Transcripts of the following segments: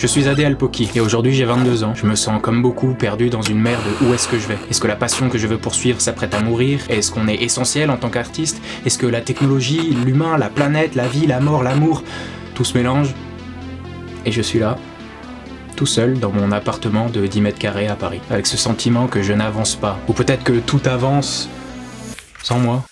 Je suis Adé Alpoki et aujourd'hui j'ai 22 ans. Je me sens comme beaucoup perdu dans une mer de où est-ce que je vais. Est-ce que la passion que je veux poursuivre s'apprête à mourir? Est-ce qu'on est essentiel en tant qu'artiste? Est-ce que la technologie, l'humain, la planète, la vie, la mort, l'amour, tout se mélange? Et je suis là, tout seul dans mon appartement de 10 mètres carrés à Paris, avec ce sentiment que je n'avance pas. Ou peut-être que tout avance sans moi.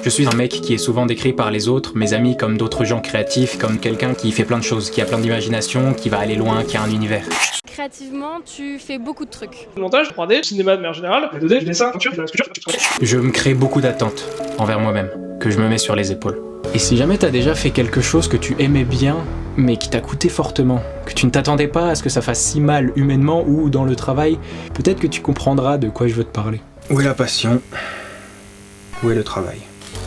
Je suis un mec qui est souvent décrit par les autres, mes amis, comme d'autres gens créatifs, comme quelqu'un qui fait plein de choses, qui a plein d'imagination, qui va aller loin, qui a un univers. Créativement, tu fais beaucoup de trucs. Montage, 3D, cinéma de manière générale, 2D, dessin, peinture, sculpture. Je me crée beaucoup d'attentes envers moi-même, que je me mets sur les épaules. Et si jamais t'as déjà fait quelque chose que tu aimais bien, mais qui t'a coûté fortement, que tu ne t'attendais pas à ce que ça fasse si mal humainement ou dans le travail, peut-être que tu comprendras de quoi je veux te parler. Où est la passion? Où est le travail?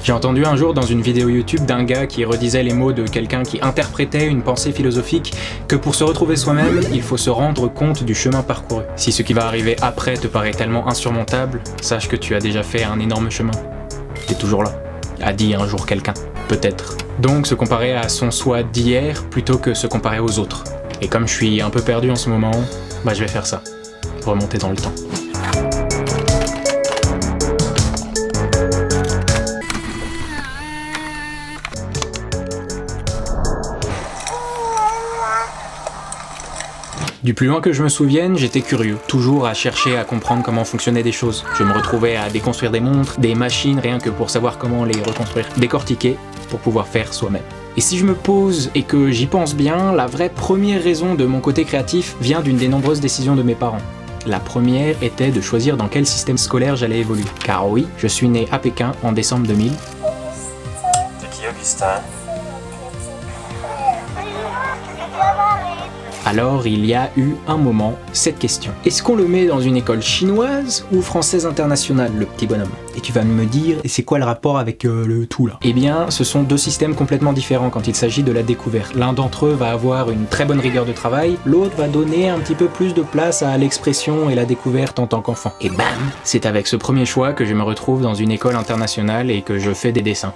J'ai entendu un jour dans une vidéo YouTube d'un gars qui redisait les mots de quelqu'un qui interprétait une pensée philosophique que pour se retrouver soi-même, il faut se rendre compte du chemin parcouru. Si ce qui va arriver après te paraît tellement insurmontable, sache que tu as déjà fait un énorme chemin. T'es toujours là, a dit un jour quelqu'un, peut-être. Donc se comparer à son soi d'hier plutôt que se comparer aux autres. Et comme je suis un peu perdu en ce moment, je vais faire ça, remonter dans le temps. Du plus loin que je me souvienne, j'étais curieux, toujours à chercher à comprendre comment fonctionnaient des choses. Je me retrouvais à déconstruire des montres, des machines, rien que pour savoir comment les reconstruire, décortiquer pour pouvoir faire soi-même. Et si je me pose et que j'y pense bien, la vraie première raison de mon côté créatif vient d'une des nombreuses décisions de mes parents. La première était de choisir dans quel système scolaire j'allais évoluer. Car oui, je suis né à Pékin en décembre 2000. Petit Augustin. Alors il y a eu un moment, cette question. Est-ce qu'on le met dans une école chinoise ou française internationale, le petit bonhomme? Et tu vas me dire, c'est quoi le rapport avec le tout là? Eh bien, ce sont deux systèmes complètement différents quand il s'agit de la découverte. L'un d'entre eux va avoir une très bonne rigueur de travail, l'autre va donner un petit peu plus de place à l'expression et la découverte en tant qu'enfant. Et bam! C'est avec ce premier choix que je me retrouve dans une école internationale et que je fais des dessins.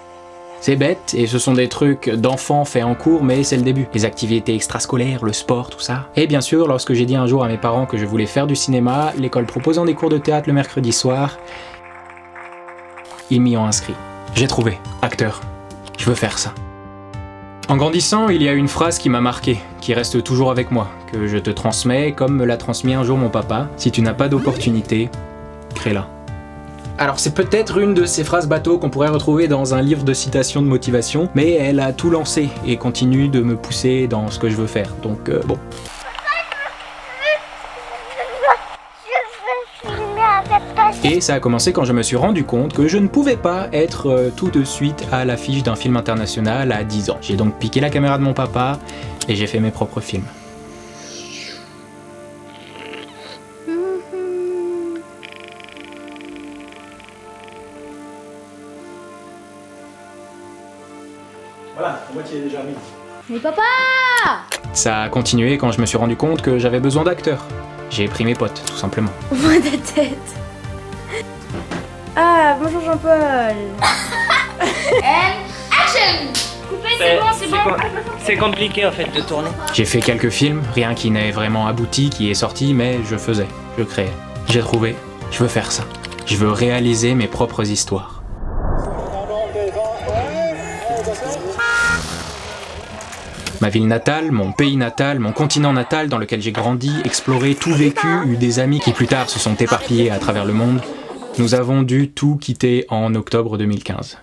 C'est bête, et ce sont des trucs d'enfants faits en cours, mais c'est le début. Les activités extrascolaires, le sport, tout ça. Et bien sûr, lorsque j'ai dit un jour à mes parents que je voulais faire du cinéma, l'école proposant des cours de théâtre le mercredi soir, ils m'y ont inscrit. J'ai trouvé, acteur. Je veux faire ça. En grandissant, il y a une phrase qui m'a marqué, qui reste toujours avec moi, que je te transmets comme me l'a transmis un jour mon papa. Si tu n'as pas d'opportunité, crée-la. Alors c'est peut-être une de ces phrases bateau qu'on pourrait retrouver dans un livre de citations de motivation, mais elle a tout lancé et continue de me pousser dans ce que je veux faire, donc bon. Et ça a commencé quand je me suis rendu compte que je ne pouvais pas être tout de suite à l'affiche d'un film international à 10 ans. J'ai donc piqué la caméra de mon papa et j'ai fait mes propres films. Voilà, pour moi qui est déjà mis. Mais papa! Ça a continué quand je me suis rendu compte que j'avais besoin d'acteurs. J'ai pris mes potes, tout simplement. Ouvre ta tête. Ah, bonjour Jean-Paul. And action! Coupez, c'est bon. C'est compliqué en fait de tourner. J'ai fait quelques films, rien qui n'ait vraiment abouti, qui est sorti, mais je faisais, je créais. J'ai trouvé, je veux faire ça. Je veux réaliser mes propres histoires. Ma ville natale, mon pays natal, mon continent natal dans lequel j'ai grandi, exploré, tout vécu, eu des amis qui plus tard se sont éparpillés à travers le monde, nous avons dû tout quitter en octobre 2015.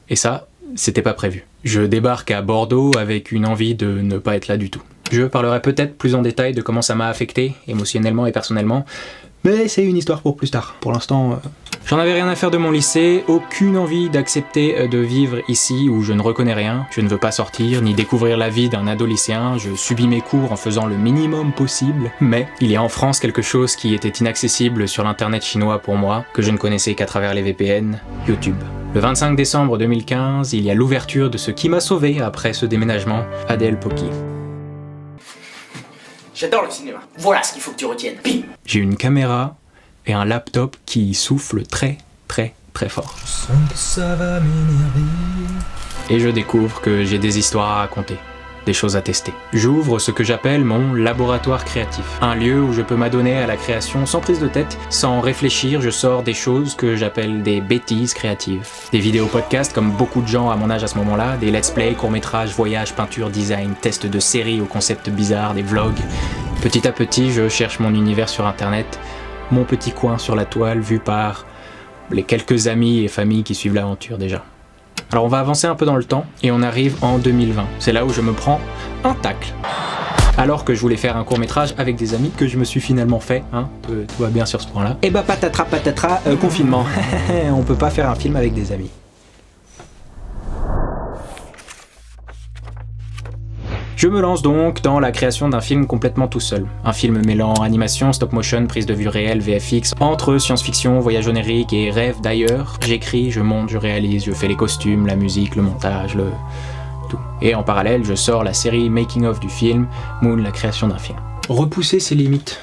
Et ça, c'était pas prévu. Je débarque à Bordeaux avec une envie de ne pas être là du tout. Je parlerai peut-être plus en détail de comment ça m'a affecté, émotionnellement et personnellement, mais c'est une histoire pour plus tard. Pour l'instant, j'en avais rien à faire de mon lycée, aucune envie d'accepter de vivre ici où je ne reconnais rien, je ne veux pas sortir, ni découvrir la vie d'un ado-lycéen, je subis mes cours en faisant le minimum possible, mais il y a en France quelque chose qui était inaccessible sur l'internet chinois pour moi, que je ne connaissais qu'à travers les VPN, YouTube. Le 25 décembre 2015, il y a l'ouverture de ce qui m'a sauvé après ce déménagement, Adé Alpoki. J'adore le cinéma. Voilà ce qu'il faut que tu retiennes. Bim. J'ai une caméra et un laptop qui souffle très très fort. Je sens que ça va m'énerver. Et je découvre que j'ai des histoires à raconter, des choses à tester. J'ouvre ce que j'appelle mon laboratoire créatif. Un lieu où je peux m'adonner à la création sans prise de tête, sans réfléchir, je sors des choses que j'appelle des bêtises créatives. Des vidéos podcasts comme beaucoup de gens à mon âge à ce moment-là, des let's play, courts-métrages, voyages, peinture, design, tests de séries aux concepts bizarres, des vlogs. Petit à petit, je cherche mon univers sur internet, mon petit coin sur la toile vu par les quelques amis et familles qui suivent l'aventure déjà. Alors on va avancer un peu dans le temps et on arrive en 2020. C'est là où je me prends un tacle. Alors que je voulais faire un court-métrage avec des amis que je me suis finalement fait, hein, tout va bien sur ce point-là. Et bah patatras, confinement. On peut pas faire un film avec des amis. Je me lance donc dans la création d'un film complètement tout seul. Un film mêlant animation, stop motion, prise de vue réelle, VFX, entre science-fiction, voyage onirique et rêve d'ailleurs. J'écris, je monte, je réalise, je fais les costumes, la musique, le montage, tout. Et en parallèle, je sors la série Making of du film, Moon, la création d'un film. Repousser ses limites.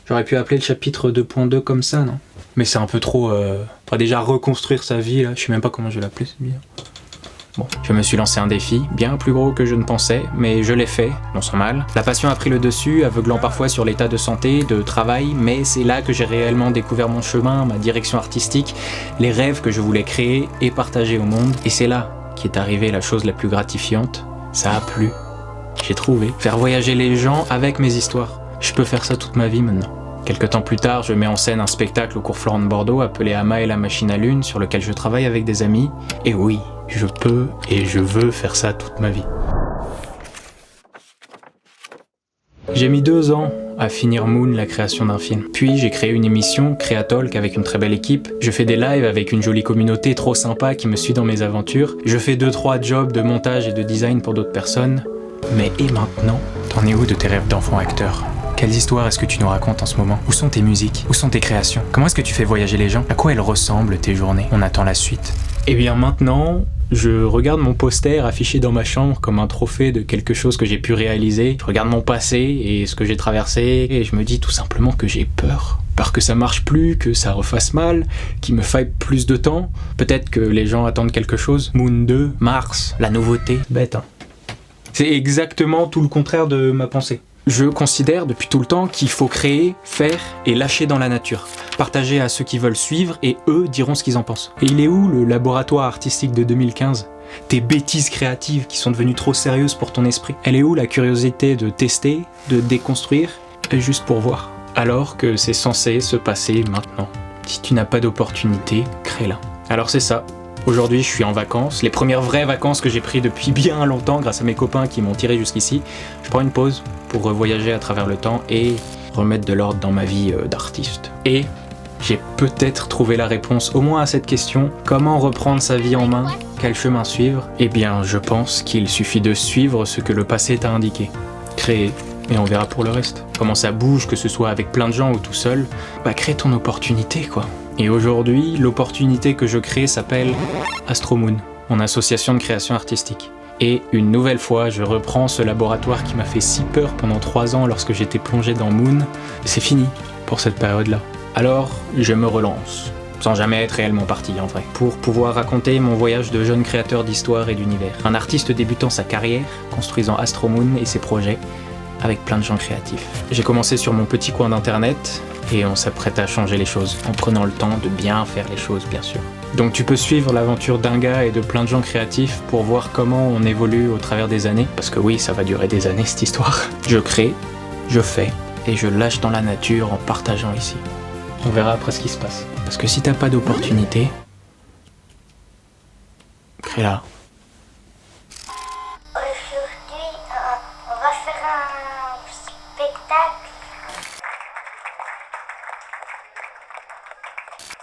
J'aurais pu appeler le chapitre 2.2 comme ça, non? Mais c'est un peu trop... déjà reconstruire sa vie, là, je sais même pas comment je vais l'appeler, c'est bien. Bon, je me suis lancé un défi, bien plus gros que je ne pensais, mais je l'ai fait, non sans mal. La passion a pris le dessus, aveuglant parfois sur l'état de santé, de travail, mais c'est là que j'ai réellement découvert mon chemin, ma direction artistique, les rêves que je voulais créer et partager au monde. Et c'est là qu'est arrivée la chose la plus gratifiante, ça a plu. J'ai trouvé, faire voyager les gens avec mes histoires. Je peux faire ça toute ma vie maintenant. Quelque temps plus tard, je mets en scène un spectacle au Cours Florent de Bordeaux appelé Ama et la machine à lune, sur lequel je travaille avec des amis. Et oui, je peux et je veux faire ça toute ma vie. J'ai mis 2 ans à finir Moon, la création d'un film. Puis j'ai créé une émission, Créatalk, avec une très belle équipe. Je fais des lives avec une jolie communauté trop sympa qui me suit dans mes aventures. Je fais 2-3 jobs de montage et de design pour d'autres personnes. Mais et maintenant, t'en es où de tes rêves d'enfant acteur ? Quelles histoires est-ce que tu nous racontes en ce moment ? Où sont tes musiques ? Où sont tes créations ? Comment est-ce que tu fais voyager les gens ? À quoi elles ressemblent tes journées ? On attend la suite. Eh bien maintenant, je regarde mon poster affiché dans ma chambre comme un trophée de quelque chose que j'ai pu réaliser. Je regarde mon passé et ce que j'ai traversé et je me dis tout simplement que j'ai peur. Peur que ça marche plus, que ça refasse mal, qu'il me faille plus de temps. Peut-être que les gens attendent quelque chose. Moon 2, Mars, la nouveauté. Bête, hein. C'est exactement tout le contraire de ma pensée. Je considère depuis tout le temps qu'il faut créer, faire et lâcher dans la nature. Partager à ceux qui veulent suivre et eux diront ce qu'ils en pensent. Et il est où le laboratoire artistique de 2015 ? Tes bêtises créatives qui sont devenues trop sérieuses pour ton esprit ? Elle est où la curiosité de tester, de déconstruire, et juste pour voir ? Alors que c'est censé se passer maintenant. Si tu n'as pas d'opportunité, crée-la. Alors c'est ça. Aujourd'hui, je suis en vacances, les premières vraies vacances que j'ai prises depuis bien longtemps grâce à mes copains qui m'ont tiré jusqu'ici. Je prends une pause pour voyager à travers le temps et remettre de l'ordre dans ma vie d'artiste. Et j'ai peut-être trouvé la réponse au moins à cette question. Comment reprendre sa vie en main ? Quel chemin suivre ? Eh bien, je pense qu'il suffit de suivre ce que le passé t'a indiqué. Créer, et on verra pour le reste. Comment ça bouge, que ce soit avec plein de gens ou tout seul, crée ton opportunité, quoi. Et aujourd'hui, l'opportunité que je crée s'appelle Astromoon, mon association de création artistique. Et une nouvelle fois, je reprends ce laboratoire qui m'a fait si peur pendant 3 ans lorsque j'étais plongé dans Moon. C'est fini pour cette période-là. Alors, je me relance, sans jamais être réellement parti en vrai, pour pouvoir raconter mon voyage de jeune créateur d'histoire et d'univers. Un artiste débutant sa carrière, construisant Astromoon et ses projets, avec plein de gens créatifs. J'ai commencé sur mon petit coin d'internet, et on s'apprête à changer les choses, en prenant le temps de bien faire les choses, bien sûr. Donc tu peux suivre l'aventure d'un gars et de plein de gens créatifs pour voir comment on évolue au travers des années, parce que oui, ça va durer des années cette histoire. Je crée, je fais, et je lâche dans la nature en partageant ici. On verra après ce qui se passe. Parce que si t'as pas d'opportunité, crée-la.